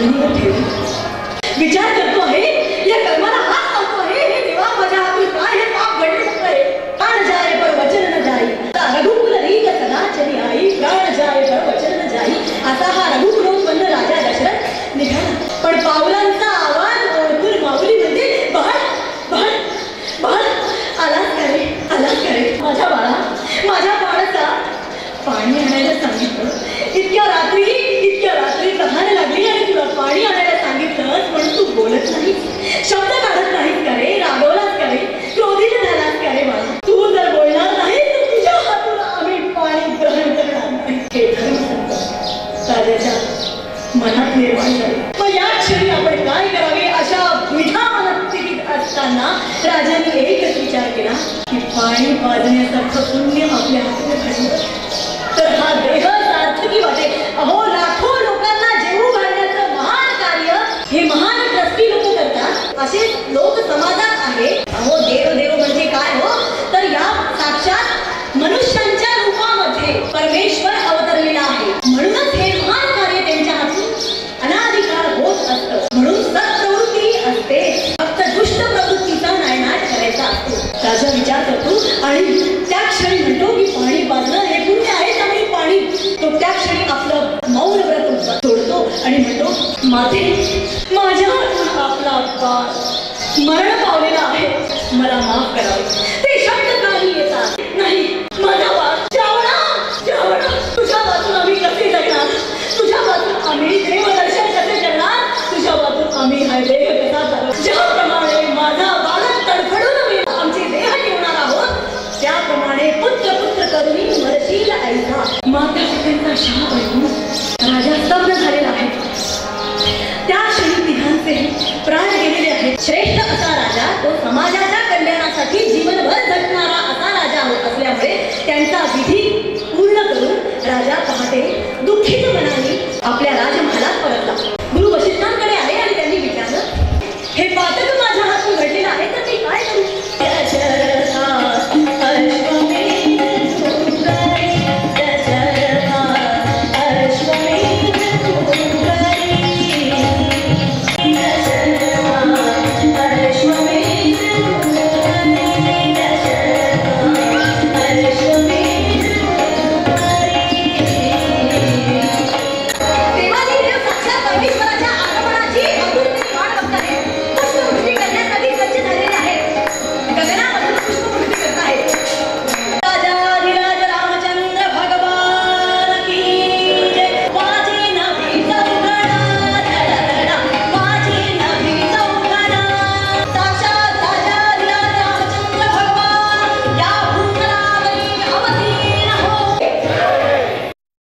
जमिनीवर ठेवली. विचार करतो आहे, या कर्माला हात लावतो आहे. हे देवा, माझ्या हातून काय हे पाप घडलं आहे. प्राण जाय पर वचन न जाई, रघुकुल रीत सदा चली आई. प्राण जाय पर वचन न जाई, असा हा रघुकुलोत्पन्न राजा दशरथ निघाला. पण पावलांचा आवाज ओळखून माऊली म्हणते, बाळ बाळ बाळ, आलाच करे माझ्या बाळा, माझ्या बाळाचा पाणी आणायला सांगितलं. इतक्या रात्री तहान लागली आणि तुला पाणी आणायला सांगितलं, पण तू बोलत नाही, शब्द काढत नाहीस करे, रागवलाच करे, क्रोधित झालास करे बाळा. तू जर बोलणार नाही तर तुझ्या हातून आम्ही पाणी ग्रहण करणार नाही. हे धर्मसंकट राजाच्या मनात निर्माण झाले. मग या क्षणी आपण काय करावे? अशा विधा मनस्थितीत असताना राजाने एकच विचार केला की पाणी पाजण्यासारखं पुण्य आपल्या हातून घडलं तर हा देह सार्थकी वाटे. अहो, लाखो लोकांना जेवू घालण्याचं महान कार्य हे महान ट्रस्टी लोक करतात. असे लोक समाजात आहे. अहो, देव म्हणजे काय हो, तर या साक्षात मनुष्यांच्या रूपामध्ये परमेश्वर अवतरलेला आहे. म्हणूनच हे महान कार्य त्यांच्या हातून अनादिकाळ होत असतं. म्हणून सत्प्रवृत्ती असते, फक्त दुष्ट प्रवृत्तीचा नायनाट करायचा असतो. राजा विचार करतो आणि त्या क्षणी म्हणतो की पाणी पाजणं हे पुण्य आहे, त्यामुळे पाणी. तो त्या क्षणी आपलं मौन व्रत सोडतो आणि म्हणतो, माझ्या आपला बाळ मरण पावलेला आहे, मला माफ करावे. ते शब्द काही येतात नाही. माझा बाळ श्रावणा, तुझ्या वाचून आम्ही कसे जगणार? तुझ्या वाचून आम्ही देवदर्शन कसे करणार? तुझ्या वाचून आम्ही हा देह कसा झालो? ज्याप्रमाणे माझा बालक तडफडून आमचे देह ठेवणार आहोत, त्याप्रमाणे पुत्र करून मरशील ऐका. माता पित्यांचा शाप ऐकून राजा स्तब्ध झालेला आहे. त्या क्षणी तिघांचे प्राण गेलेले आहेत. श्रेष्ठ असा राजा, तो समाजाच्या कल्याणासाठी जीवनभर झटणारा असा राजा होत असल्यामुळे त्यांचा विधी पूर्ण करून राजा पहाटे दुःखित मनाने